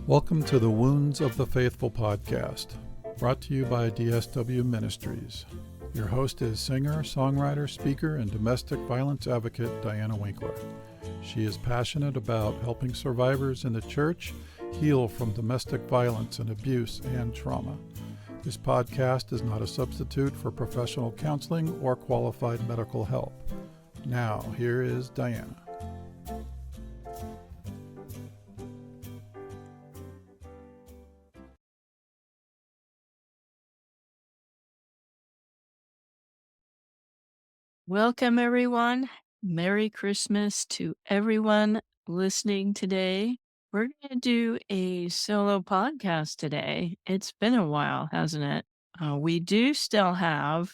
Welcome to the Wounds of the Faithful podcast, brought to you by DSW Ministries. Your host is singer, songwriter, speaker, and domestic violence advocate Diana Winkler. She is passionate about helping survivors in the church heal from domestic violence and abuse and trauma. This podcast is not a substitute for professional counseling or qualified medical help. Now, here is Diana. Welcome, everyone. Merry Christmas to everyone listening today. We're going to do a solo podcast today. It's been a while, hasn't it? We do still have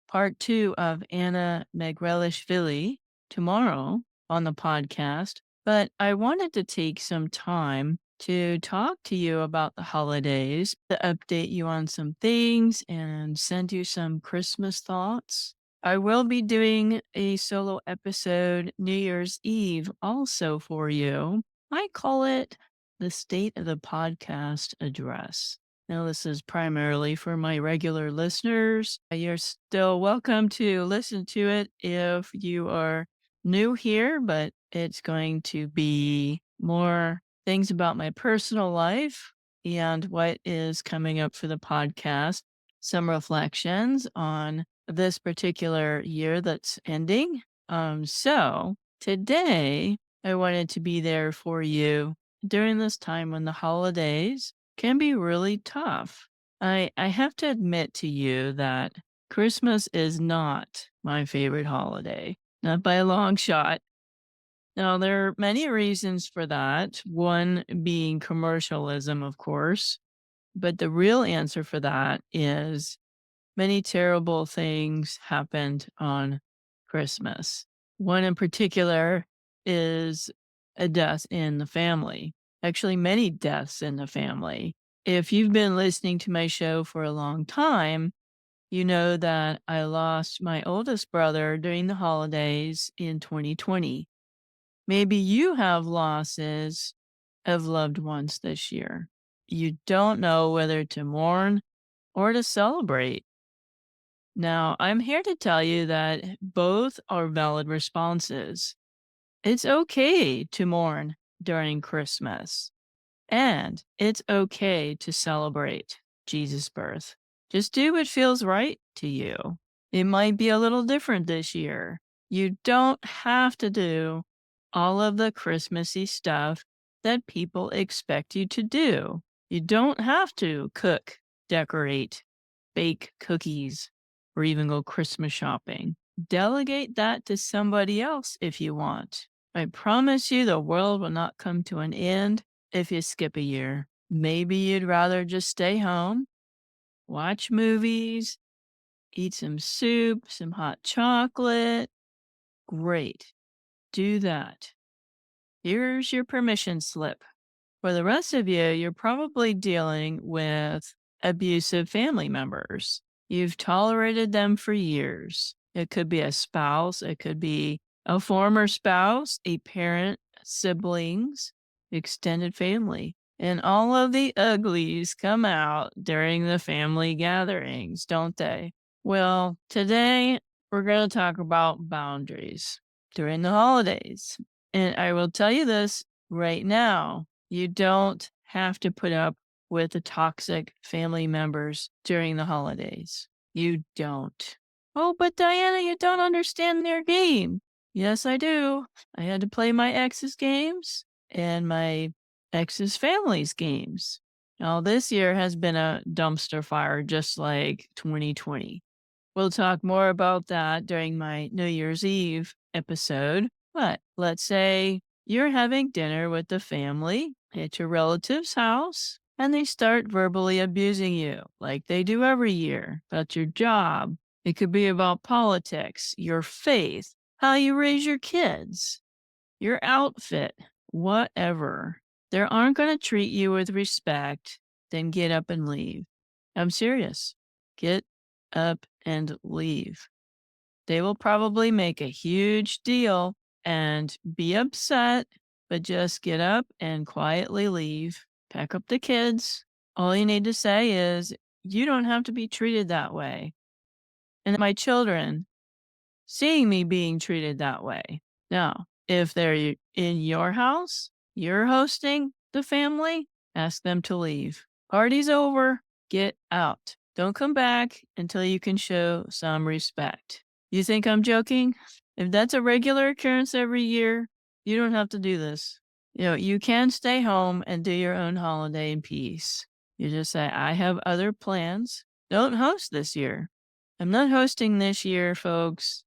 part 2 of Anna Megrelishvili tomorrow on the podcast, but I wanted to take some time to talk to you about the holidays, to update you on some things, and send you some Christmas thoughts. I will be doing a solo episode New Year's Eve also for you. I call it the State of the Podcast Address. Now, this is primarily for my regular listeners. You're still welcome to listen to it if you are new here, but it's going to be more things about my personal life and what is coming up for the podcast. Some reflections on this particular year that's ending. So today I wanted to be there for you during this time when the holidays can be really tough. I have to admit to you that Christmas is not my favorite holiday, not by a long shot. Now, there are many reasons for that, one being commercialism, of course, but the real answer for that is many terrible things happened on Christmas. One in particular is a death in the family. Actually, many deaths in the family. If you've been listening to my show for a long time, you know that I lost my oldest brother during the holidays in 2020. Maybe you have losses of loved ones this year. You don't know whether to mourn or to celebrate. Now, I'm here to tell you that both are valid responses. It's okay to mourn during Christmas, and it's okay to celebrate Jesus' birth. Just do what feels right to you. It might be a little different this year. You don't have to do all of the Christmassy stuff that people expect you to do. You don't have to cook, decorate, bake cookies, or even go Christmas shopping. Delegate that to somebody else if you want. I promise you the world will not come to an end if you skip a year. Maybe you'd rather just stay home, watch movies, eat some soup, some hot chocolate. Great. Do that. Here's your permission slip. For the rest of you, you're probably dealing with abusive family members. You've tolerated them for years. It could be a spouse, it could be a former spouse, a parent, siblings, extended family. And all of the uglies come out during the family gatherings, don't they? Well, today we're going to talk about boundaries during the holidays. And I will tell you this right now. You don't have to put up with the toxic family members during the holidays. You don't. Oh, but Diana, you don't understand their game. Yes, I do. I had to play my ex's games and my ex's family's games. Now, this year has been a dumpster fire, just like 2020. We'll talk more about that during my New Year's Eve episode. But let's say you're having dinner with the family at your relative's house, and they start verbally abusing you like they do every year about your job. It could be about politics, your faith, how you raise your kids, your outfit, whatever. They aren't going to treat you with respect, then get up and leave. I'm serious. Get up and leave. They will probably make a huge deal and be upset, but just get up and quietly leave. pack up the kids. All you need to say is, you don't have to be treated that way. And my children seeing me being treated that way. Now, if they're in your house, you're hosting the family, ask them to leave. Party's over, get out. Don't come back until you can show some respect. You think I'm joking? If that's a regular occurrence every year, you don't have to do this. You can stay home and do your own holiday in peace. You just say, I have other plans. Don't host this year. I'm not hosting this year, folks.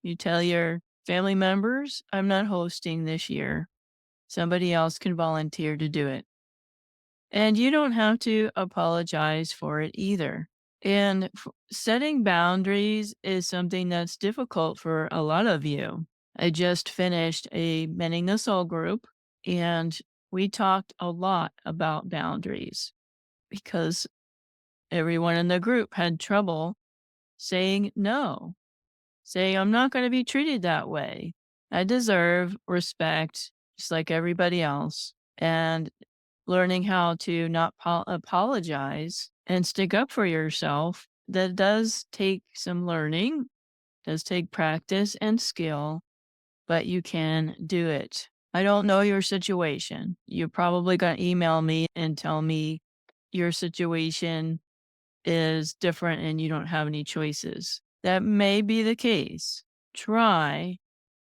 You tell your family members, I'm not hosting this year. Somebody else can volunteer to do it. And you don't have to apologize for it either. And setting boundaries is something that's difficult for a lot of you. I just finished a Mending the Soul group, and we talked a lot about boundaries because everyone in the group had trouble saying no, saying, I'm not going to be treated that way. I deserve respect just like everybody else. And learning how to not apologize and stick up for yourself, that does take some learning, does take practice and skill, but you can do it. I don't know your situation. You're probably going to email me and tell me your situation is different and you don't have any choices. That may be the case. Try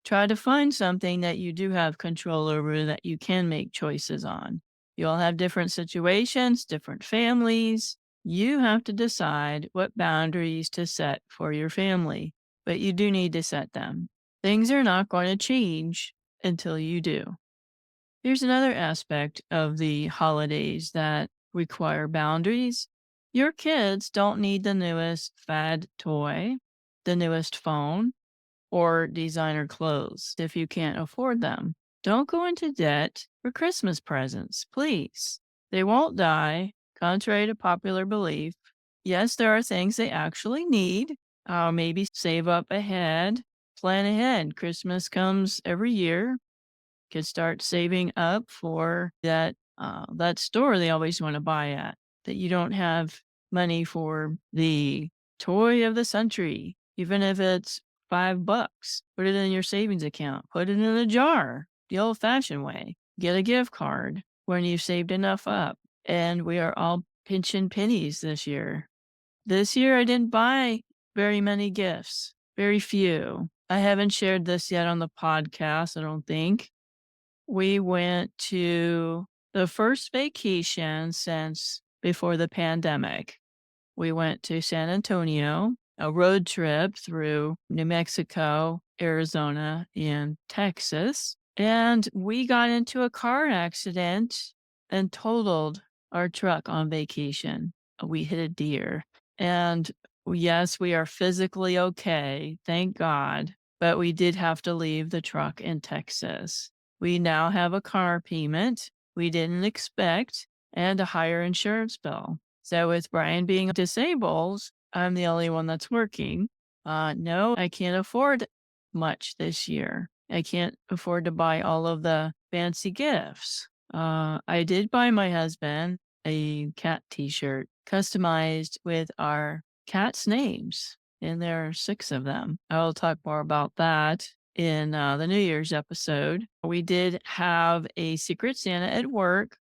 to find something that you do have control over that you can make choices on. You all have different situations, different families. You have to decide what boundaries to set for your family, but you do need to set them. Things are not going to change until you do. Here's another aspect of the holidays that require boundaries. Your kids don't need the newest fad toy, the newest phone, or designer clothes if you can't afford them. Don't go into debt for Christmas presents, please. They won't die, contrary to popular belief. Yes, there are things they actually need. Maybe save up ahead, plan ahead. Christmas comes every year. Could start saving up for that store they always want to buy at, that you don't have money for the toy of the century, even if it's $5. Put it in your savings account, put it in a jar, the old fashioned way. Get a gift card when you've saved enough up. And we are all pinching pennies this year. This year I didn't buy very many gifts, very few. I haven't shared this yet on the podcast, I don't think. We went to the first vacation since before the pandemic. We went to San Antonio, a road trip through New Mexico, Arizona, and Texas. And we got into a car accident and totaled our truck on vacation. We hit a deer. And yes, we are physically okay, thank God. But we did have to leave the truck in Texas. We now have a car payment we didn't expect and a higher insurance bill. So with Brian being disabled, I'm the only one that's working. No, I can't afford much this year. I can't afford to buy all of the fancy gifts. I did buy my husband a cat t-shirt customized with our cats' names, and there are 6 of them. I'll talk more about that in the New Year's episode. We did have a Secret Santa at work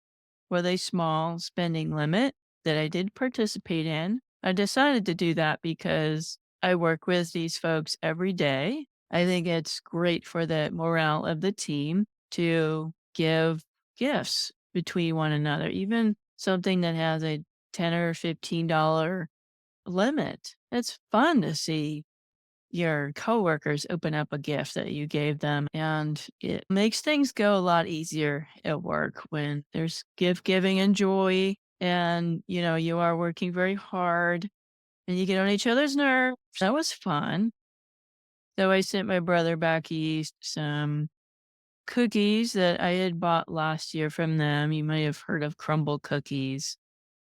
with a small spending limit that I did participate in. I decided to do that because I work with these folks every day. I think it's great for the morale of the team to give gifts between one another, even something that has a $10 or $15 limit. It's fun to see your coworkers open up a gift that you gave them, and it makes things go a lot easier at work when there's gift giving and joy, and you are working very hard and you get on each other's nerves. That was fun. So I sent my brother back east some cookies that I had bought last year from them. You may have heard of crumble cookies,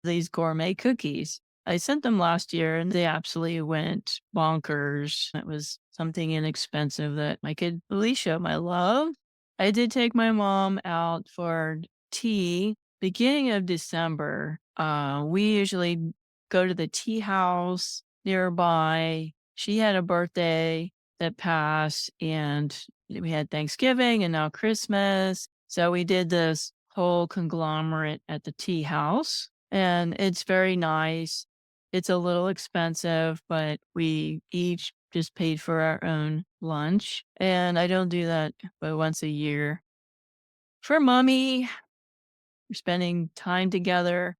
these gourmet cookies. I sent them last year and they absolutely went bonkers. It was something inexpensive that I could at least show my love. I did take my mom out for tea beginning of December, we usually go to the tea house nearby. She had a birthday that passed, and we had Thanksgiving and now Christmas. So we did this whole conglomerate at the tea house, and it's very nice. It's a little expensive, but we each just paid for our own lunch. And I don't do that but once a year. For mommy, we're spending time together.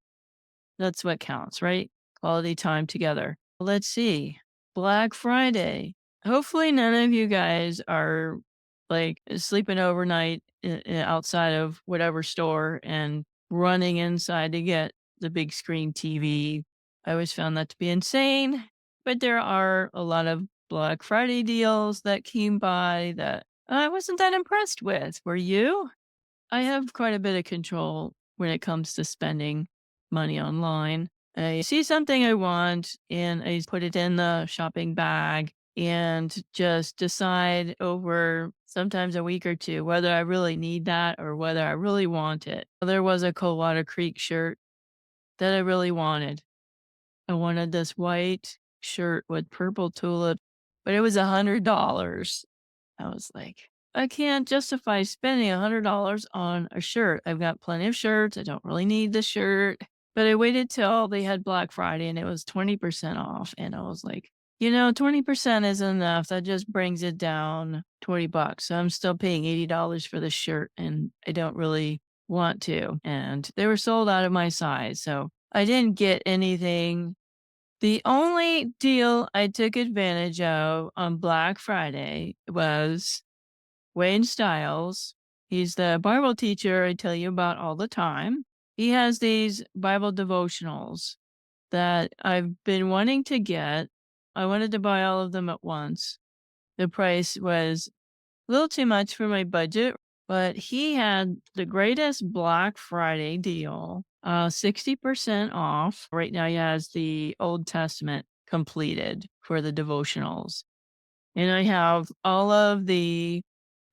That's what counts, right? Quality time together. Let's see. Black Friday. Hopefully, none of you guys are like sleeping overnight outside of whatever store and running inside to get the big screen TV. I always found that to be insane, but there are a lot of Black Friday deals that came by that I wasn't that impressed with. Were you? I have quite a bit of control when it comes to spending money online. I see something I want and I put it in the shopping bag and just decide over sometimes a week or two whether I really need that or whether I really want it. There was a Coldwater Creek shirt that I really wanted. I wanted this white shirt with purple tulip, but it was $100. I was like, I can't justify spending $100 on a shirt. I've got plenty of shirts. I don't really need the shirt. But I waited till they had Black Friday and it was 20% off. And I was like, 20% isn't enough. That just brings it down $20. So I'm still paying $80 for the shirt and I don't really want to. And they were sold out of my size. So I didn't get anything. The only deal I took advantage of on Black Friday was Wayne Stiles. He's the Bible teacher I tell you about all the time. He has these Bible devotionals that I've been wanting to get. I wanted to buy all of them at once. The price was a little too much for my budget, but he had the greatest Black Friday deal, 60% off. Right now, he has the Old Testament completed for the devotionals. And I have all of the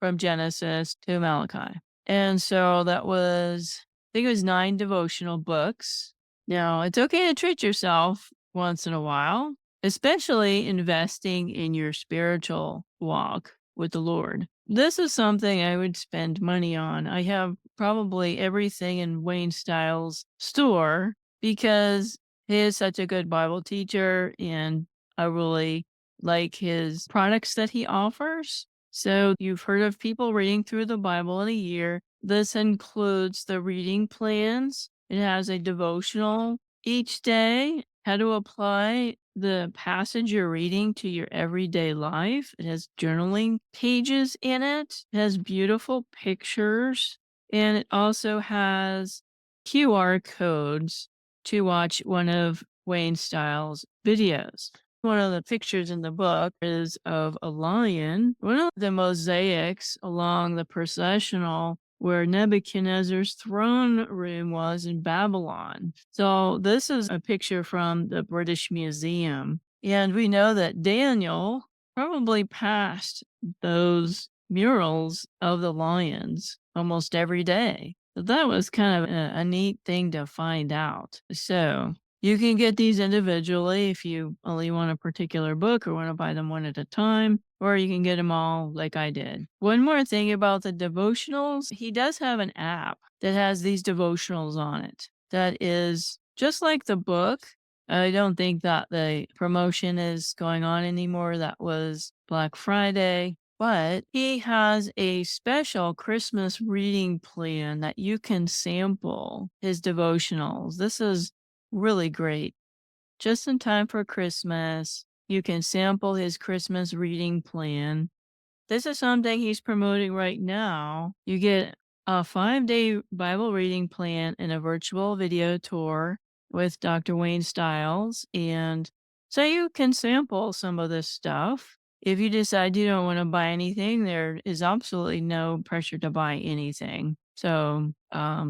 from Genesis to Malachi. And so that was, I think it was 9 devotional books. Now, it's okay to treat yourself once in a while, especially investing in your spiritual walk with the Lord. This is something I would spend money on. I have probably everything in Wayne Stiles' store because he is such a good Bible teacher and I really like his products that he offers. So you've heard of people reading through the Bible in a year. This includes the reading plans. It has a devotional each day, how to apply the passage you're reading to your everyday life. It has journaling pages in it. It has beautiful pictures. And it also has QR codes to watch one of Wayne Stiles' videos. One of the pictures in the book is of a lion. One of the mosaics along the processional where Nebuchadnezzar's throne room was in Babylon. So this is a picture from the British Museum. And we know that Daniel probably passed those murals of the lions almost every day. So that was kind of a neat thing to find out. So you can get these individually if you only want a particular book or want to buy them one at a time, or you can get them all like I did. One more thing about the devotionals, he does have an app that has these devotionals on it that is just like the book. I don't think that the promotion is going on anymore. That was Black Friday. But he has a special Christmas reading plan that you can sample his devotionals. This is really great. Just in time for Christmas, you can sample his Christmas reading plan. This is something he's promoting right now. You get a 5-day Bible reading plan and a virtual video tour with Dr. Wayne Stiles. And so you can sample some of this stuff. If you decide you don't want to buy anything, there is absolutely no pressure to buy anything. So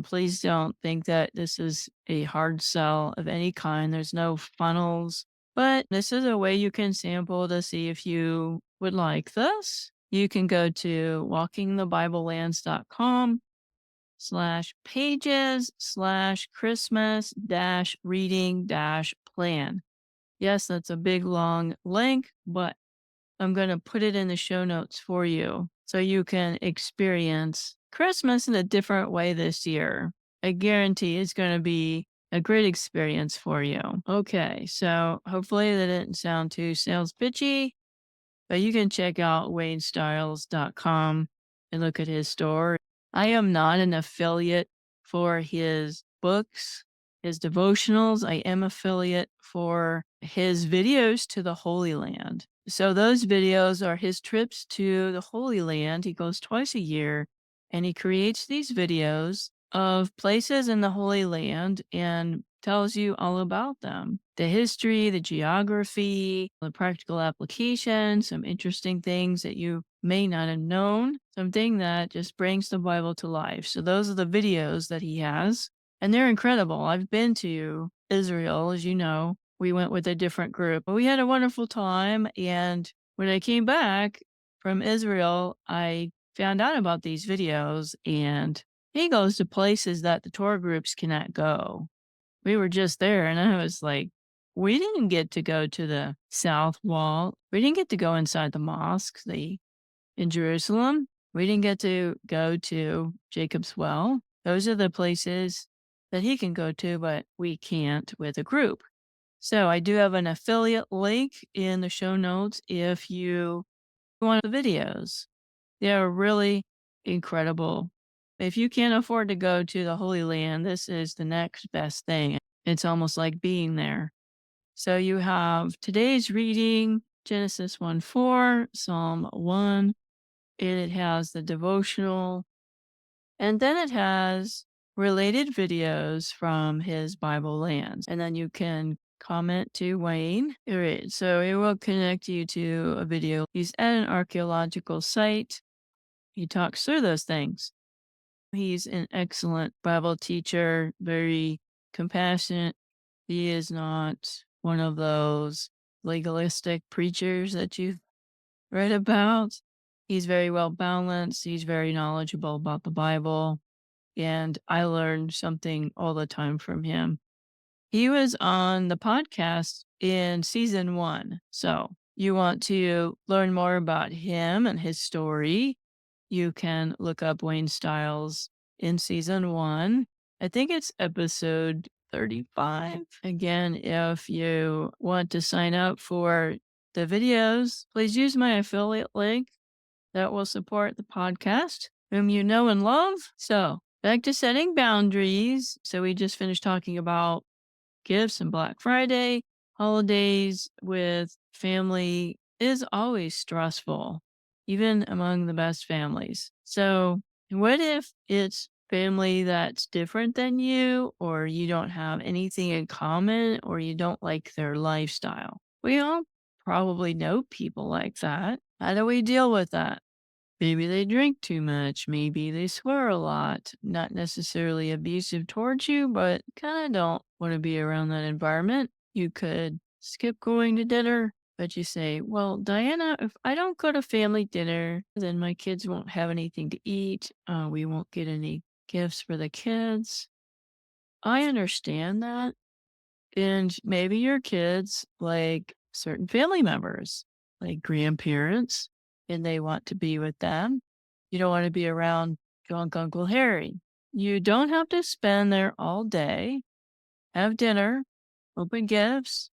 please don't think that this is a hard sell of any kind. There's no funnels, but this is a way you can sample to see if you would like this. You can go to walkingthebiblelands.com facebook.com/pages/Christmas-reading-plan. Yes, that's a big long link, but I'm going to put it in the show notes for you so you can experience Christmas in a different way this year. I guarantee it's going to be a great experience for you. Okay, so hopefully that didn't sound too sales pitchy, but you can check out waynestyles.com and look at his store. I am not an affiliate for his books, his devotionals. I am affiliate for his videos to the Holy Land. So those videos are his trips to the Holy Land. He goes twice a year and he creates these videos of places in the Holy Land and tells you all about them. The history, the geography, the practical application, some interesting things that you may not have known, something that just brings the Bible to life. So those are the videos that he has, and they're incredible. I've been to Israel, as you know. We went with a different group, but we had a wonderful time. And when I came back from Israel, I found out about these videos, and he goes to places that the tour groups cannot go. We were just there, and I was like, we didn't get to go to the South Wall. We didn't get to go inside the mosque in Jerusalem. We didn't get to go to Jacob's Well. Those are the places that he can go to, but we can't with a group. So I do have an affiliate link in the show notes if you want the videos. They are really incredible. If you can't afford to go to the Holy Land, this is the next best thing. It's almost like being there. So you have today's reading, Genesis 1:4, Psalm 1. It has the devotional, and then it has related videos from his Bible lands. And then you can comment to Wayne. All right, so it will connect you to a video. He's at an archaeological site. He talks through those things. He's an excellent Bible teacher, very compassionate. He is not one of those legalistic preachers that you've read about. He's very well balanced. He's very knowledgeable about the Bible. And I learn something all the time from him. He was on the podcast in season 1. So you want to learn more about him and his story, you can look up Wayne Stiles in season 1. I think it's episode 35. Again, if you want to sign up for the videos, please use my affiliate link that will support the podcast, whom you know and love. So back to setting boundaries. So we just finished talking about gifts and Black Friday. Holidays with family is always stressful, even among the best families. So what if it's family that's different than you, or you don't have anything in common, or you don't like their lifestyle? We all probably know people like that. How do we deal with that? Maybe they drink too much. Maybe they swear a lot. Not necessarily abusive towards you, but kind of don't want to be around that environment. You could skip going to dinner, but you say, well, Diana, if I don't go to family dinner, then my kids won't have anything to eat. We won't get any gifts for the kids. I understand that. And maybe your kids like certain family members, like grandparents, and they want to be with them. You don't want to be around drunk Uncle Harry. You don't have to spend there all day. Have dinner, open gifts,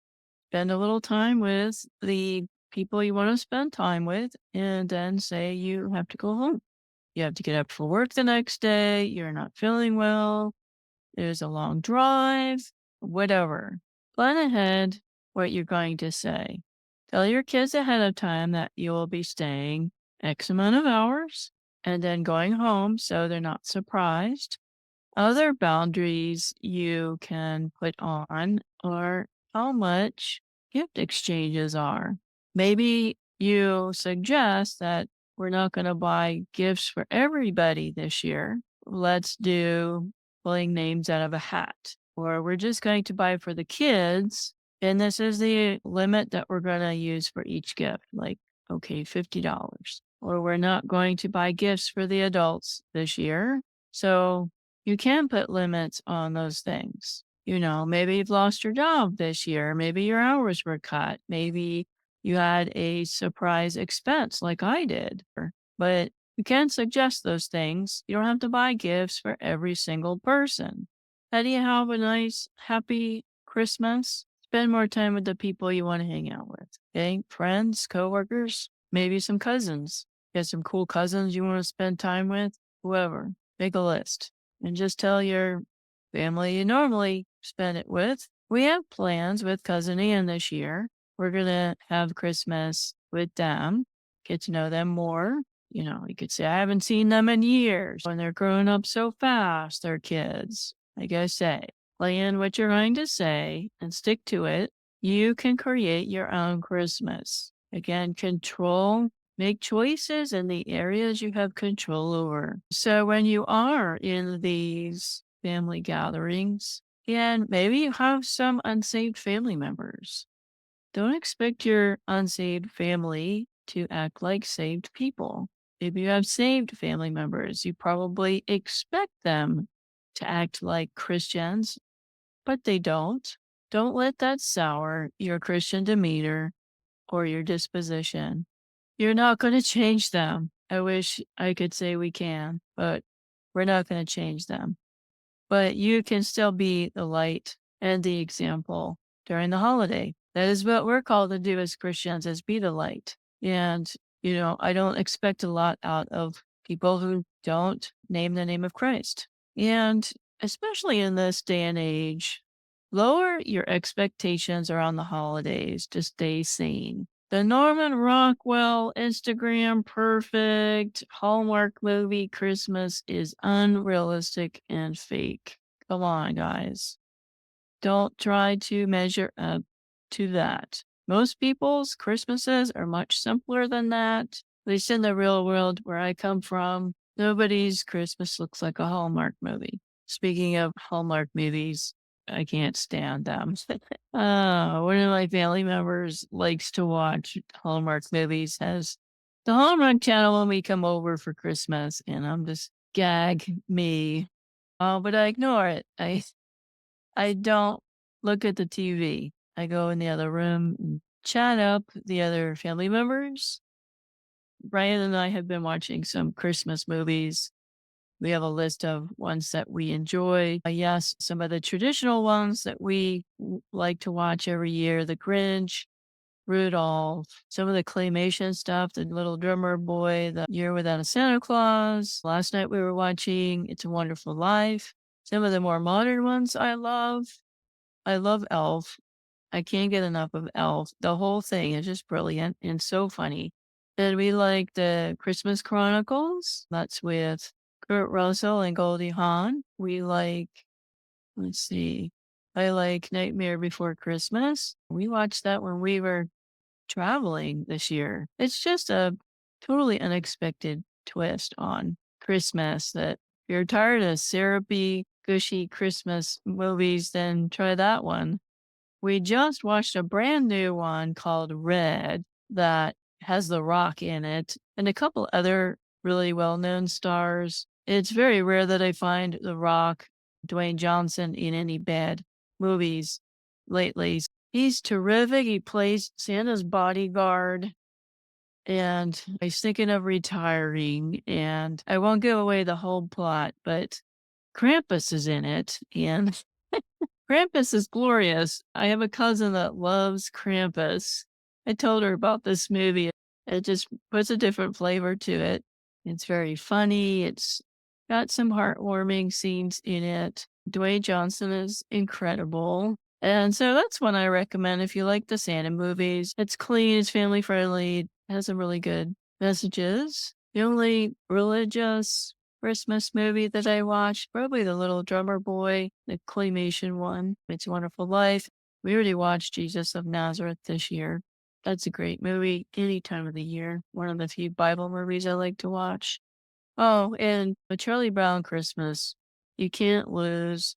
spend a little time with the people you want to spend time with, and then say you have to go home. You have to get up for work the next day. You're not feeling well. There's a long drive, whatever. Plan ahead what you're going to say. Tell your kids ahead of time that you will be staying X amount of hours and then going home so they're not surprised. Other boundaries you can put on are how much gift exchanges are. Maybe you suggest that we're not going to buy gifts for everybody this year. Let's do pulling names out of a hat. Or we're just going to buy for the kids, and this is the limit that we're going to use for each gift, like, okay, $50. Or we're not going to buy gifts for the adults this year. So you can put limits on those things. Maybe you've lost your job this year. Maybe your hours were cut. Maybe you had a surprise expense like I did. But you can suggest those things. You don't have to buy gifts for every single person. How do you have a nice, happy Christmas? Spend more time with the people you want to hang out with. Okay? Friends, coworkers, maybe some cousins. You have some cool cousins you want to spend time with? Whoever. Make a list and just tell your family you normally spend it with. We have plans with Cousin Ann this year. We're going to have Christmas with them, get to know them more. You could say, I haven't seen them in years. When they're growing up so fast, they're kids. Like I say, plan what you're going to say and stick to it. You can create your own Christmas. Again, make choices in the areas you have control over. So when you are in these family gatherings, and maybe you have some unsaved family members, don't expect your unsaved family to act like saved people. If you have saved family members, you probably expect them to act like Christians, but they don't. Don't let that sour your Christian demeanor or your disposition. You're not going to change them. I wish I could say we can, but we're not going to change them. But you can still be the light and the example during the holiday. That is what we're called to do as Christians, is be the light. And, I don't expect a lot out of people who don't name the name of Christ. And especially in this day and age, lower your expectations around the holidays to stay sane. The Norman Rockwell Instagram perfect Hallmark movie Christmas is unrealistic and fake. Come on, guys. Don't try to measure up to that. Most people's Christmases are much simpler than that. At least in the real world where I come from, nobody's Christmas looks like a Hallmark movie. Speaking of Hallmark movies, I can't stand them. One of my family members likes to watch Hallmark movies, has the Hallmark channel when we come over for Christmas, and I'm just gag me. But I ignore it. I don't look at the TV. I go in the other room and chat up the other family members. Brian and I have been watching some Christmas movies. We have a list of ones that we enjoy. Yes, some of the traditional ones that we like to watch every year: The Grinch, Rudolph, some of the claymation stuff, The Little Drummer Boy, The Year Without a Santa Claus. Last night we were watching It's a Wonderful Life. Some of the more modern ones I love. I love Elf. I can't get enough of Elf. The whole thing is just brilliant and so funny. Then we like the Christmas Chronicles. That's with Kurt Russell and Goldie Hawn. We like, let's see, I like Nightmare Before Christmas. We watched that when we were traveling this year. It's just a totally unexpected twist on Christmas that if you're tired of syrupy, gushy Christmas movies, then try that one. We just watched a brand new one called Red that has The Rock in it and a couple other really well-known stars. It's very rare that I find The Rock, Dwayne Johnson, in any bad movies lately. He's terrific. He plays Santa's bodyguard, and he's thinking of retiring. And I won't give away the whole plot, but Krampus is in it, and Krampus is glorious. I have a cousin that loves Krampus. I told her about this movie. It just puts a different flavor to it. It's very funny. It's got some heartwarming scenes in it. Dwayne Johnson is incredible. And so that's one I recommend if you like the Santa movies. It's clean, it's family friendly, it has some really good messages. The only religious Christmas movie that I watched, probably The Little Drummer Boy, the claymation one. It's a Wonderful Life. We already watched Jesus of Nazareth this year. That's a great movie any time of the year. One of the few Bible movies I like to watch. Oh, and a Charlie Brown Christmas. You can't lose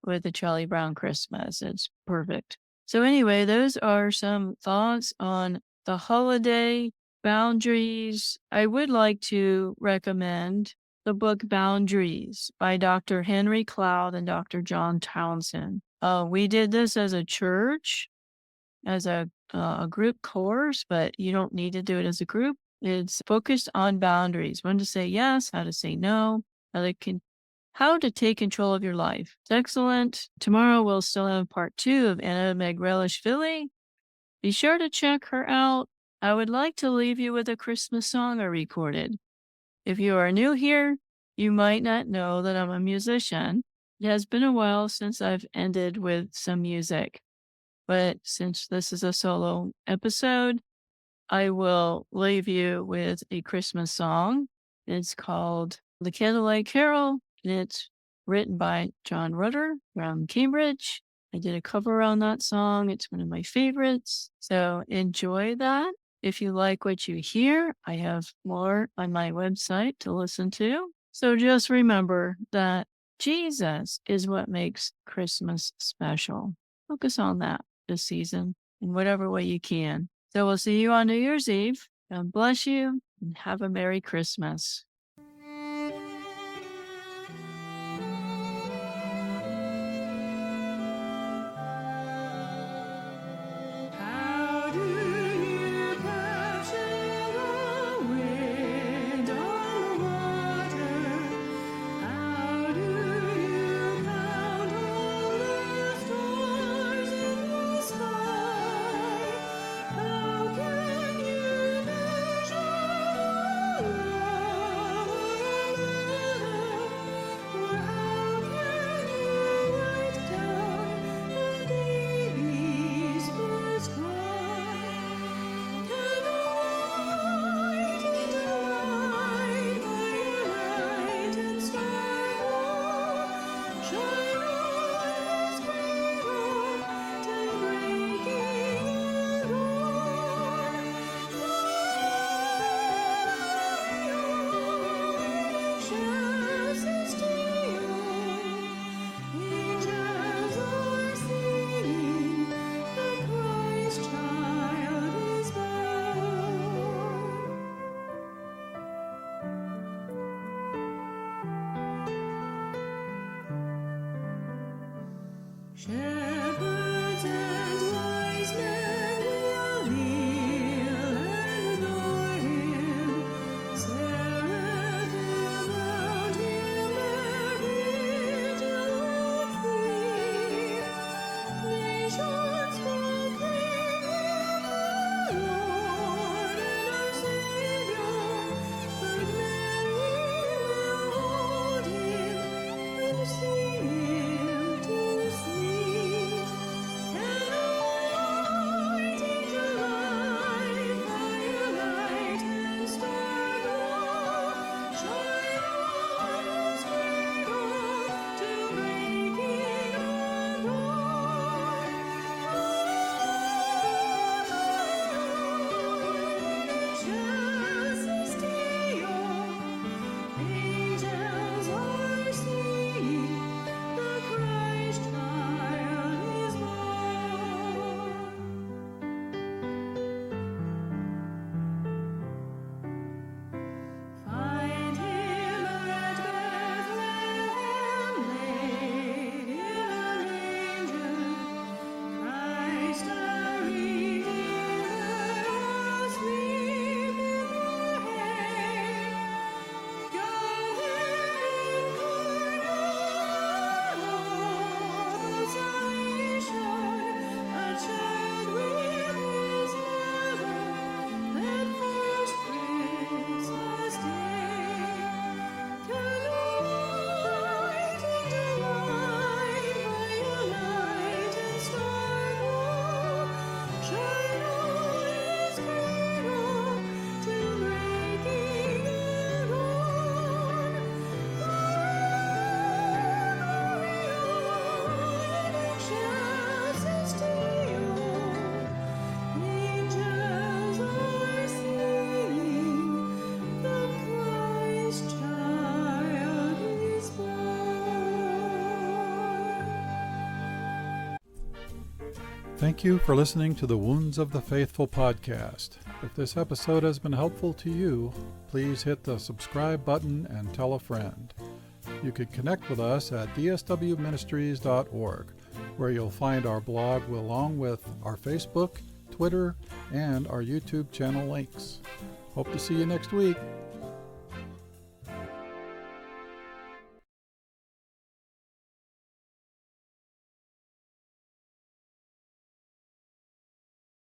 with the Charlie Brown Christmas. It's perfect. So anyway, those are some thoughts on the holiday boundaries. I would like to recommend the book Boundaries by Dr. Henry Cloud and Dr. John Townsend. We did this as a church, as a group course, but you don't need to do it as a group. It's focused on boundaries, when to say yes, how to say no, how to take control of your life. It's excellent. Tomorrow we'll still have part 2 of Anna Megrelishvili. Be sure to check her out. I would like to leave you with a Christmas song I recorded. If you are new here, you might not know that I'm a musician. It has been a while since I've ended with some music, but since this is a solo episode, I will leave you with a Christmas song. It's called The Candlelight Carol, and it's written by John Rutter from Cambridge. I did a cover on that song. It's one of my favorites. So enjoy that. If you like what you hear, I have more on my website to listen to. So just remember that Jesus is what makes Christmas special. Focus on that this season in whatever way you can. So we'll see you on New Year's Eve. God bless you and have a Merry Christmas. Shepherds and wise men will kneel and adore him. Seraphim round him their vigil keep. Nations proclaim him the Lord and our Savior, but Mary will hold him and sing him to sleep. Thank you for listening to the Wounds of the Faithful podcast. If this episode has been helpful to you, please hit the subscribe button and tell a friend. You can connect with us at dswministries.org, where you'll find our blog along with our Facebook, Twitter, and our YouTube channel links. Hope to see you next week.